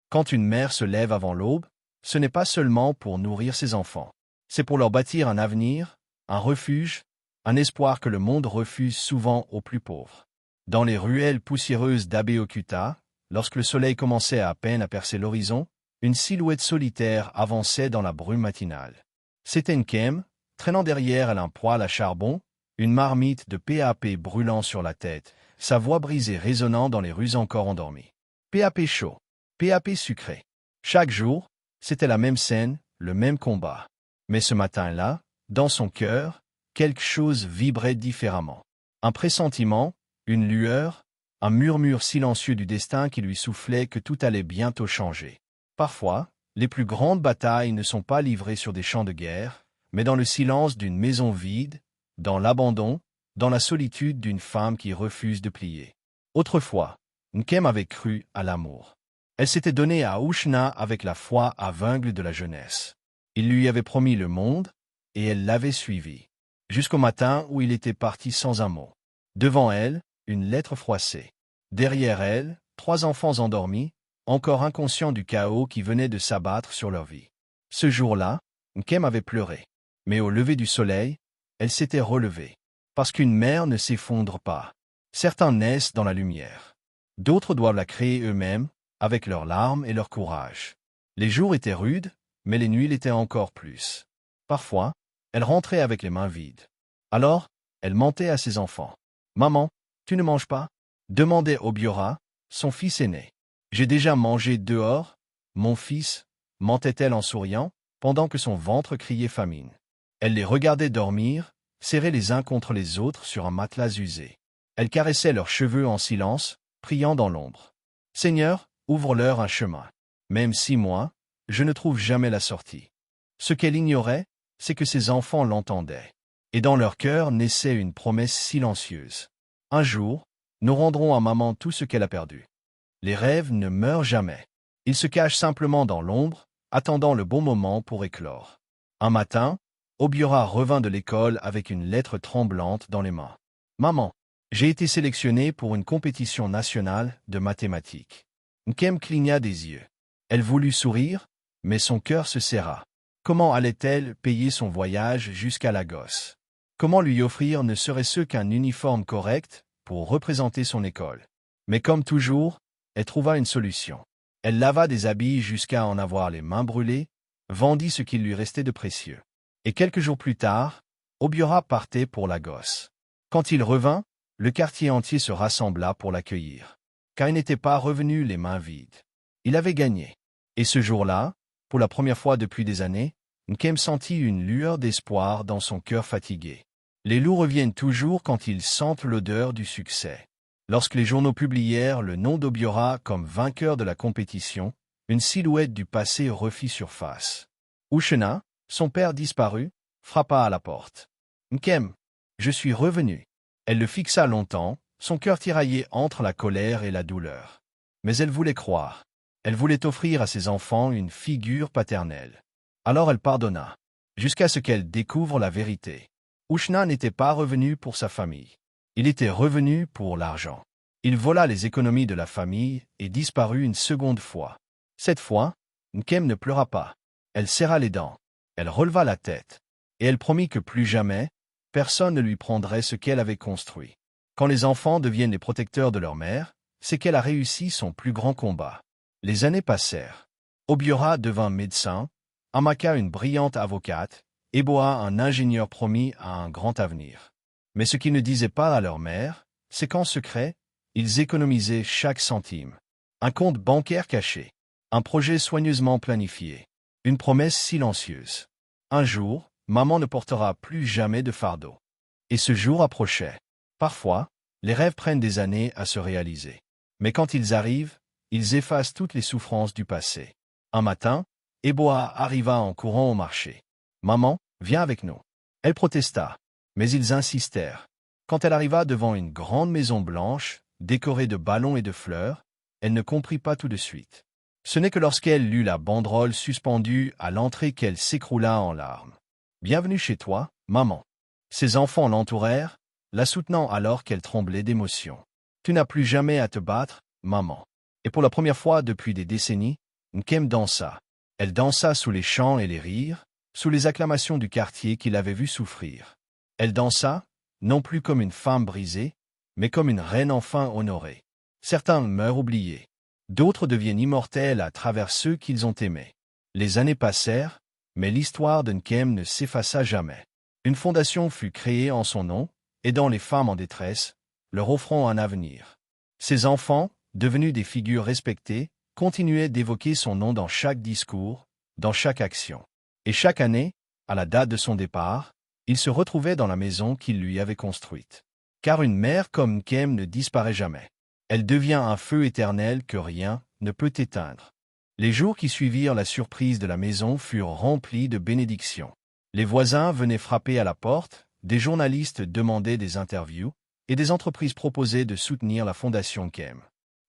Quand une mère se lève avant l'aube, ce n'est pas seulement pour nourrir ses enfants. C'est pour leur bâtir un avenir, un refuge, un espoir que le monde refuse souvent aux plus pauvres. Dans les ruelles poussiéreuses d'Abeokuta, lorsque le soleil commençait à peine à percer l'horizon, une silhouette solitaire avançait dans la brume matinale. C'était Nkem, traînant derrière elle un poêle à charbon, une marmite de PAP brûlant sur la tête, sa voix brisée résonnant dans les rues encore endormies. PAP chaud, PAP sucré. Chaque jour, c'était la même scène, le même combat. Mais ce matin-là, dans son cœur, quelque chose vibrait différemment. Un pressentiment, une lueur, un murmure silencieux du destin qui lui soufflait que tout allait bientôt changer. Parfois, les plus grandes batailles ne sont pas livrées sur des champs de guerre, mais dans le silence d'une maison vide, dans l'abandon, dans la solitude d'une femme qui refuse de plier. Autrefois, Nkem avait cru à l'amour. Elle s'était donnée à Ushna avec la foi aveugle de la jeunesse. Il lui avait promis le monde, et elle l'avait suivi. Jusqu'au matin où il était parti sans un mot. Devant elle, une lettre froissée. Derrière elle, 3 enfants endormis, encore inconscients du chaos qui venait de s'abattre sur leur vie. Ce jour-là, Nkem avait pleuré. Mais au lever du soleil, elle s'était relevée. Parce qu'une mère ne s'effondre pas. Certains naissent dans la lumière. D'autres doivent la créer eux-mêmes, avec leurs larmes et leur courage. Les jours étaient rudes, mais les nuits l'étaient encore plus. Parfois, elle rentrait avec les mains vides. Alors, elle mentait à ses enfants. « Maman, tu ne manges pas ?» demandait Obiora, son fils aîné. « J'ai déjà mangé dehors, mon fils ?» mentait-elle en souriant, pendant que son ventre criait famine. Elle les regardait dormir, serrés les uns contre les autres sur un matelas usé. Elle caressait leurs cheveux en silence, priant dans l'ombre. « Seigneur, ouvre-leur un chemin. Même si moi, je ne trouve jamais la sortie. » Ce qu'elle ignorait, c'est que ses enfants l'entendaient. Et dans leur cœur naissait une promesse silencieuse. Un jour, nous rendrons à maman tout ce qu'elle a perdu. Les rêves ne meurent jamais. Ils se cachent simplement dans l'ombre, attendant le bon moment pour éclore. Un matin, Obiora revint de l'école avec une lettre tremblante dans les mains. « Maman, j'ai été sélectionnée pour une compétition nationale de mathématiques. » Nkem cligna des yeux. Elle voulut sourire, mais son cœur se serra. Comment allait-elle payer son voyage jusqu'à Lagos? Comment lui offrir ne serait-ce qu'un uniforme correct pour représenter son école? Mais comme toujours, elle trouva une solution. Elle lava des habits jusqu'à en avoir les mains brûlées, vendit ce qu'il lui restait de précieux. Et quelques jours plus tard, Obiora partait pour Lagos. Quand il revint, le quartier entier se rassembla pour l'accueillir. Car il n'était pas revenu les mains vides. Il avait gagné. Et ce jour-là, pour la première fois depuis des années, Nkem sentit une lueur d'espoir dans son cœur fatigué. Les loups reviennent toujours quand ils sentent l'odeur du succès. Lorsque les journaux publièrent le nom d'Obiora comme vainqueur de la compétition, une silhouette du passé refit surface. Ushna, son père disparu, frappa à la porte. « Nkem, je suis revenu. » Elle le fixa longtemps, son cœur tiraillé entre la colère et la douleur. Mais elle voulait croire. Elle voulait offrir à ses enfants une figure paternelle. Alors elle pardonna, jusqu'à ce qu'elle découvre la vérité. Ushna n'était pas revenu pour sa famille. Il était revenu pour l'argent. Il vola les économies de la famille et disparut une seconde fois. Cette fois, Nkem ne pleura pas. Elle serra les dents. Elle releva la tête. Et elle promit que plus jamais, personne ne lui prendrait ce qu'elle avait construit. Quand les enfants deviennent les protecteurs de leur mère, c'est qu'elle a réussi son plus grand combat. Les années passèrent. Obiora devint médecin, Amaka une brillante avocate, Eboa un ingénieur promis à un grand avenir. Mais ce qu'ils ne disaient pas à leur mère, c'est qu'en secret, ils économisaient chaque centime. Un compte bancaire caché, un projet soigneusement planifié, une promesse silencieuse. Un jour, maman ne portera plus jamais de fardeau. Et ce jour approchait. Parfois, les rêves prennent des années à se réaliser. Mais quand ils arrivent, ils effacent toutes les souffrances du passé. Un matin, Eboa arriva en courant au marché. « Maman, viens avec nous. » Elle protesta, mais ils insistèrent. Quand elle arriva devant une grande maison blanche, décorée de ballons et de fleurs, elle ne comprit pas tout de suite. Ce n'est que lorsqu'elle lut la banderole suspendue à l'entrée qu'elle s'écroula en larmes. « Bienvenue chez toi, maman. » Ses enfants l'entourèrent, la soutenant alors qu'elle tremblait d'émotion. « Tu n'as plus jamais à te battre, maman. » Et pour la première fois depuis des décennies, Nkem dansa. Elle dansa sous les chants et les rires, sous les acclamations du quartier qui l'avait vue souffrir. Elle dansa, non plus comme une femme brisée, mais comme une reine enfin honorée. Certains meurent oubliés. D'autres deviennent immortels à travers ceux qu'ils ont aimés. Les années passèrent, mais l'histoire de Nkem ne s'effaça jamais. Une fondation fut créée en son nom, aidant les femmes en détresse, leur offrant un avenir. Ses enfants, devenus des figures respectées, continuaient d'évoquer son nom dans chaque discours, dans chaque action. Et chaque année, à la date de son départ, il se retrouvait dans la maison qu'il lui avait construite. Car une mère comme Nkem ne disparaît jamais. Elle devient un feu éternel que rien ne peut éteindre. Les jours qui suivirent la surprise de la maison furent remplis de bénédictions. Les voisins venaient frapper à la porte, des journalistes demandaient des interviews, et des entreprises proposaient de soutenir la fondation Nkem.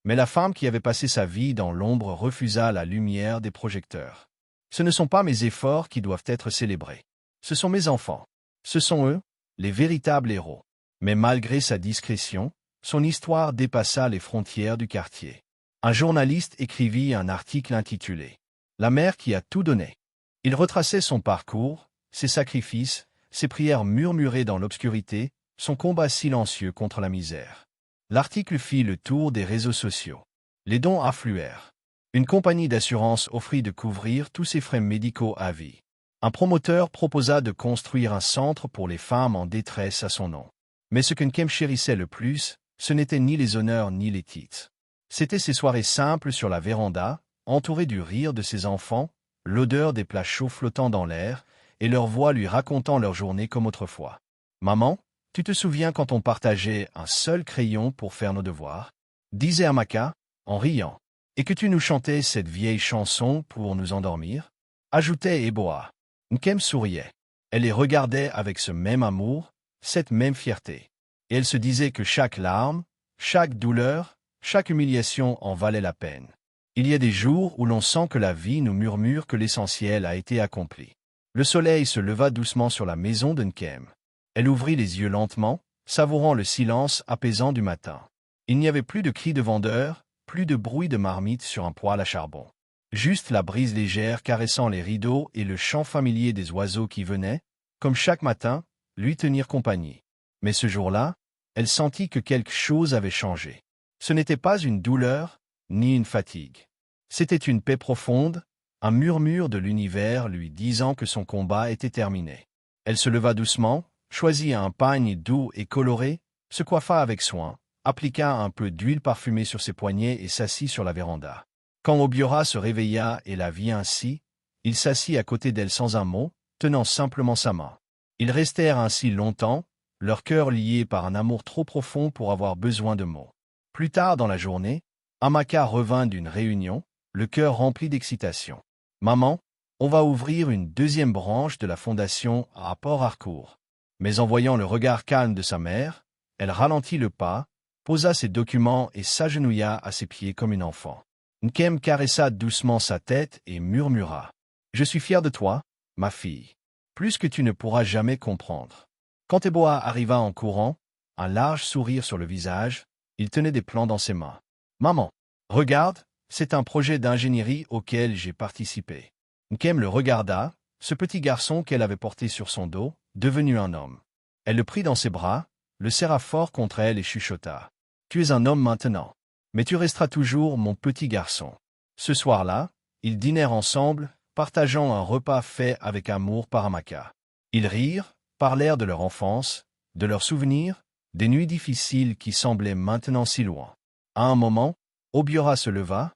Mais la femme qui avait passé sa vie dans l'ombre refusa la lumière des projecteurs. Ce ne sont pas mes efforts qui doivent être célébrés. Ce sont mes enfants. Ce sont eux, les véritables héros. Mais malgré sa discrétion, son histoire dépassa les frontières du quartier. Un journaliste écrivit un article intitulé « La mère qui a tout donné ». Il retraçait son parcours, ses sacrifices, ses prières murmurées dans l'obscurité, son combat silencieux contre la misère. L'article fit le tour des réseaux sociaux. Les dons affluèrent. Une compagnie d'assurance offrit de couvrir tous ses frais médicaux à vie. Un promoteur proposa de construire un centre pour les femmes en détresse à son nom. Mais ce que Nkem chérissait le plus, ce n'étaient ni les honneurs ni les titres. C'étaient ces soirées simples sur la véranda, entourées du rire de ses enfants, l'odeur des plats chauds flottant dans l'air, et leur voix lui racontant leur journée comme autrefois. « Maman, tu te souviens quand on partageait un seul crayon pour faire nos devoirs ?» disait Amaka, en riant. « Et que tu nous chantais cette vieille chanson pour nous endormir ?» ajoutait Eboa. Nkem souriait. Elle les regardait avec ce même amour, cette même fierté. Et elle se disait que chaque larme, chaque douleur, chaque humiliation en valait la peine. Il y a des jours où l'on sent que la vie nous murmure que l'essentiel a été accompli. Le soleil se leva doucement sur la maison de Nkem. Elle ouvrit les yeux lentement, savourant le silence apaisant du matin. Il n'y avait plus de cris de vendeurs, plus de bruit de marmite sur un poêle à charbon. Juste la brise légère caressant les rideaux et le chant familier des oiseaux qui venaient, comme chaque matin, lui tenir compagnie. Mais ce jour-là, elle sentit que quelque chose avait changé. Ce n'était pas une douleur, ni une fatigue. C'était une paix profonde, un murmure de l'univers lui disant que son combat était terminé. Elle se leva doucement, choisit un pagne doux et coloré, se coiffa avec soin, appliqua un peu d'huile parfumée sur ses poignets et s'assit sur la véranda. Quand Obiora se réveilla et la vit ainsi, il s'assit à côté d'elle sans un mot, tenant simplement sa main. Ils restèrent ainsi longtemps, leurs cœurs liés par un amour trop profond pour avoir besoin de mots. Plus tard dans la journée, Amaka revint d'une réunion, le cœur rempli d'excitation. « Maman, on va ouvrir une deuxième branche de la fondation à Port Harcourt. » Mais en voyant le regard calme de sa mère, elle ralentit le pas, posa ses documents et s'agenouilla à ses pieds comme une enfant. Nkem caressa doucement sa tête et murmura « Je suis fier de toi, ma fille. Plus que tu ne pourras jamais comprendre. » Quand Eboa arriva en courant, un large sourire sur le visage, il tenait des plans dans ses mains. « Maman, regarde, c'est un projet d'ingénierie auquel j'ai participé. » Nkem le regarda, ce petit garçon qu'elle avait porté sur son dos, devenu un homme. Elle le prit dans ses bras, le serra fort contre elle et chuchota. « Tu es un homme maintenant, mais tu resteras toujours mon petit garçon. » Ce soir-là, ils dînèrent ensemble, partageant un repas fait avec amour par Amaka. Ils rirent, parlèrent de leur enfance, de leurs souvenirs, des nuits difficiles qui semblaient maintenant si loin. À un moment, Obiora se leva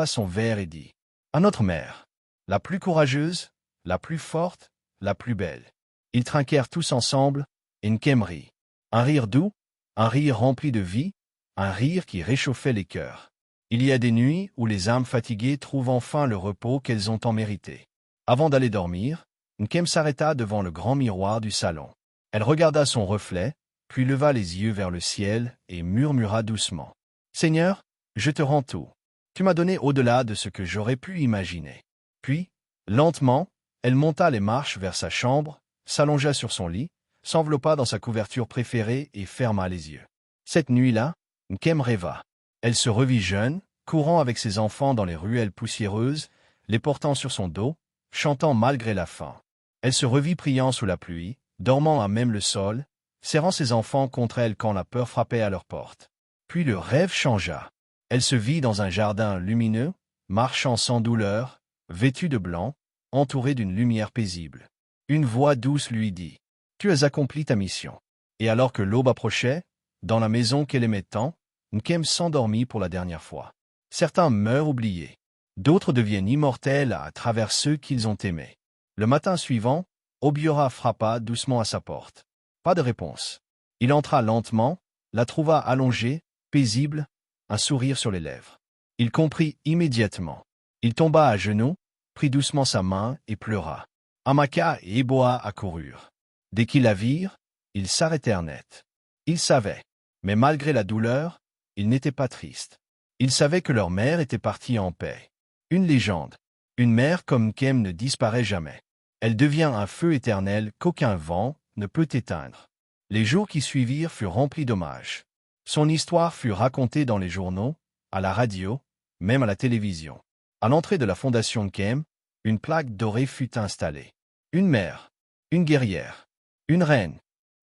son verre et dit « À notre mère, la plus courageuse, la plus forte, la plus belle. » Ils trinquèrent tous ensemble, et Nkem rit. Un rire doux, un rire rempli de vie, un rire qui réchauffait les cœurs. Il y a des nuits où les âmes fatiguées trouvent enfin le repos qu'elles ont tant mérité. Avant d'aller dormir, Nkem s'arrêta devant le grand miroir du salon. Elle regarda son reflet, puis leva les yeux vers le ciel et murmura doucement. « Seigneur, je te rends tout. Tu m'as donné au-delà de ce que j'aurais pu imaginer. » Puis, lentement, elle monta les marches vers sa chambre, s'allongea sur son lit, s'enveloppa dans sa couverture préférée et ferma les yeux. Cette nuit-là, Nkem rêva. Elle se revit jeune, courant avec ses enfants dans les ruelles poussiéreuses, les portant sur son dos, chantant malgré la faim. Elle se revit priant sous la pluie, dormant à même le sol, serrant ses enfants contre elle quand la peur frappait à leur porte. Puis le rêve changea. Elle se vit dans un jardin lumineux, marchant sans douleur, vêtue de blanc, entourée d'une lumière paisible. Une voix douce lui dit « Tu as accompli ta mission. » Et alors que l'aube approchait, dans la maison qu'elle aimait tant, Nkem s'endormit pour la dernière fois. Certains meurent oubliés. D'autres deviennent immortels à travers ceux qu'ils ont aimés. Le matin suivant, Obiora frappa doucement à sa porte. Pas de réponse. Il entra lentement, la trouva allongée, paisible, un sourire sur les lèvres. Il comprit immédiatement. Il tomba à genoux, prit doucement sa main et pleura. Amaka et Eboa accoururent. Dès qu'ils la virent, ils s'arrêtèrent net. Ils savaient, mais malgré la douleur, ils n'étaient pas tristes. Ils savaient que leur mère était partie en paix. Une légende. Une mère comme Nkem ne disparaît jamais. Elle devient un feu éternel qu'aucun vent ne peut éteindre. Les jours qui suivirent furent remplis d'hommages. Son histoire fut racontée dans les journaux, à la radio, même à la télévision. À l'entrée de la fondation Nkem, une plaque dorée fut installée. Une mère, une guerrière, une reine.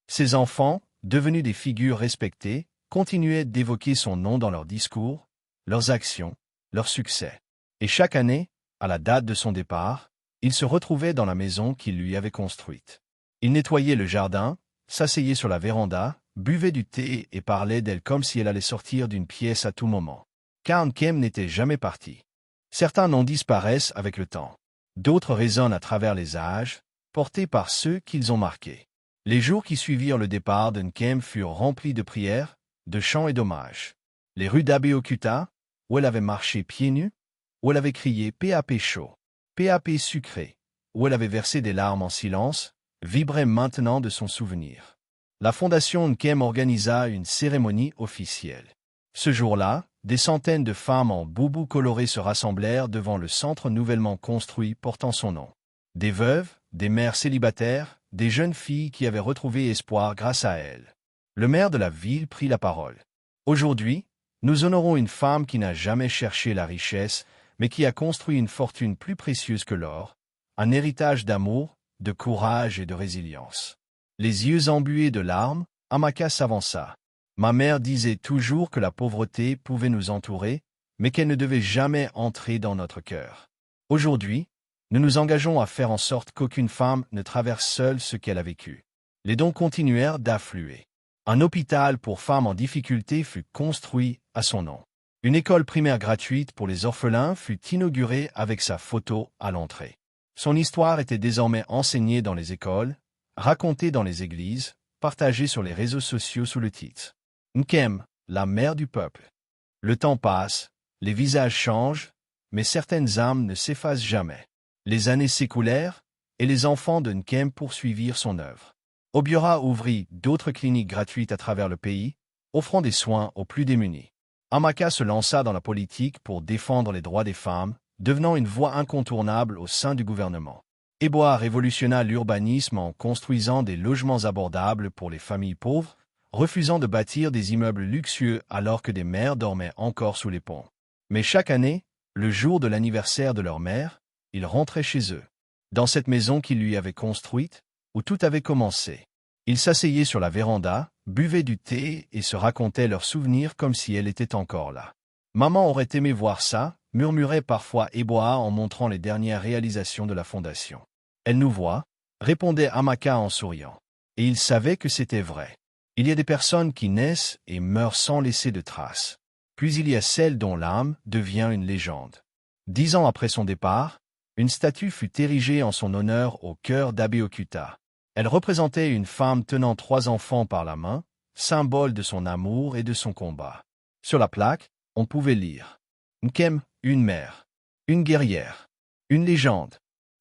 Ses enfants, devenus des figures respectées, continuaient d'évoquer son nom dans leurs discours, leurs actions, leurs succès. Et chaque année, à la date de son départ, il se retrouvait dans la maison qu'il lui avait construite. Il nettoyait le jardin, s'asseyait sur la véranda, buvait du thé et parlait d'elle comme si elle allait sortir d'une pièce à tout moment. Car Nkem n'était jamais parti. Certains noms disparaissent avec le temps. D'autres résonnent à travers les âges, portés par ceux qu'ils ont marqués. Les jours qui suivirent le départ de Nkem furent remplis de prières, de chants et d'hommages. Les rues d'Abeokuta, où elle avait marché pieds nus, où elle avait crié « PAP chaud »,« PAP sucré », où elle avait versé des larmes en silence, vibraient maintenant de son souvenir. La fondation Nkem organisa une cérémonie officielle. Ce jour-là, des centaines de femmes en boubou colorés se rassemblèrent devant le centre nouvellement construit portant son nom. Des veuves, des mères célibataires, des jeunes filles qui avaient retrouvé espoir grâce à elles. Le maire de la ville prit la parole. Aujourd'hui, nous honorons une femme qui n'a jamais cherché la richesse, mais qui a construit une fortune plus précieuse que l'or, un héritage d'amour, de courage et de résilience. Les yeux embués de larmes, Amaka s'avança. Ma mère disait toujours que la pauvreté pouvait nous entourer, mais qu'elle ne devait jamais entrer dans notre cœur. Aujourd'hui, nous nous engageons à faire en sorte qu'aucune femme ne traverse seule ce qu'elle a vécu. Les dons continuèrent d'affluer. Un hôpital pour femmes en difficulté fut construit à son nom. Une école primaire gratuite pour les orphelins fut inaugurée avec sa photo à l'entrée. Son histoire était désormais enseignée dans les écoles, racontée dans les églises, partagée sur les réseaux sociaux sous le titre Nkem, la mère du peuple. Le temps passe, les visages changent, mais certaines âmes ne s'effacent jamais. Les années s'écoulèrent, et les enfants de Nkem poursuivirent son œuvre. Obiora ouvrit d'autres cliniques gratuites à travers le pays, offrant des soins aux plus démunis. Amaka se lança dans la politique pour défendre les droits des femmes, devenant une voix incontournable au sein du gouvernement. Eboa révolutionna l'urbanisme en construisant des logements abordables pour les familles pauvres, refusant de bâtir des immeubles luxueux alors que des mères dormaient encore sous les ponts. Mais chaque année, le jour de l'anniversaire de leur mère, ils rentraient chez eux, dans cette maison qu'ils lui avaient construite, où tout avait commencé. Ils s'asseyaient sur la véranda, buvaient du thé et se racontaient leurs souvenirs comme si elle était encore là. Maman aurait aimé voir ça, murmurait parfois Eboa en montrant les dernières réalisations de la fondation. Elle nous voit, répondait Amaka en souriant. Et il savait que c'était vrai. Il y a des personnes qui naissent et meurent sans laisser de traces. Puis il y a celles dont l'âme devient une légende. 10 ans après son départ, une statue fut érigée en son honneur au cœur d'Abeokuta. Elle représentait une femme tenant 3 enfants par la main, symbole de son amour et de son combat. Sur la plaque, on pouvait lire « Nkem, une mère, une guerrière, une légende ».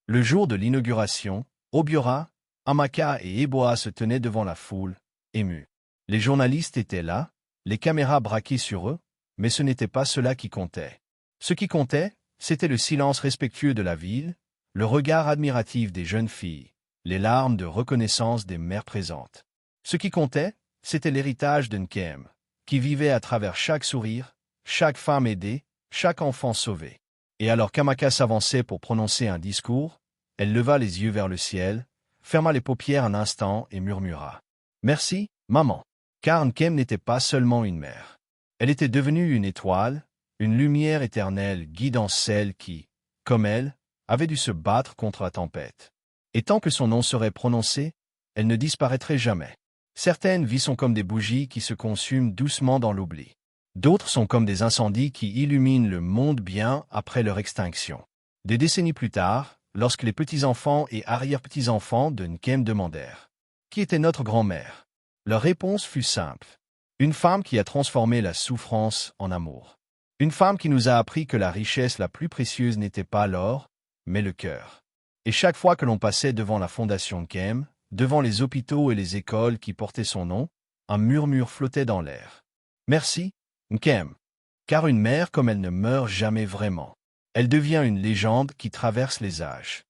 Le jour de l'inauguration, Obiora, Amaka et Eboa se tenaient devant la foule, émus. Les journalistes étaient là, les caméras braquées sur eux, mais ce n'était pas cela qui comptait. Ce qui comptait, c'était le silence respectueux de la ville, le regard admiratif des jeunes filles, les larmes de reconnaissance des mères présentes. Ce qui comptait, c'était l'héritage de Nkem, qui vivait à travers chaque sourire, chaque femme aidée, chaque enfant sauvé. Et alors qu'Amaka s'avançait pour prononcer un discours, elle leva les yeux vers le ciel, ferma les paupières un instant et murmura. « Merci, maman. » Car Nkem n'était pas seulement une mère. Elle était devenue une étoile, une lumière éternelle guidant celle qui, comme elle, avait dû se battre contre la tempête. Et tant que son nom serait prononcé, elle ne disparaîtrait jamais. Certaines vies sont comme des bougies qui se consument doucement dans l'oubli. D'autres sont comme des incendies qui illuminent le monde bien après leur extinction. Des décennies plus tard, lorsque les petits-enfants et arrière-petits-enfants de Nkem demandèrent « Qui était notre grand-mère ?» Leur réponse fut simple. Une femme qui a transformé la souffrance en amour. Une femme qui nous a appris que la richesse la plus précieuse n'était pas l'or, mais le cœur. Et chaque fois que l'on passait devant la fondation Nkem, devant les hôpitaux et les écoles qui portaient son nom, un murmure flottait dans l'air. Merci, Nkem. Car une mère comme elle ne meurt jamais vraiment. Elle devient une légende qui traverse les âges.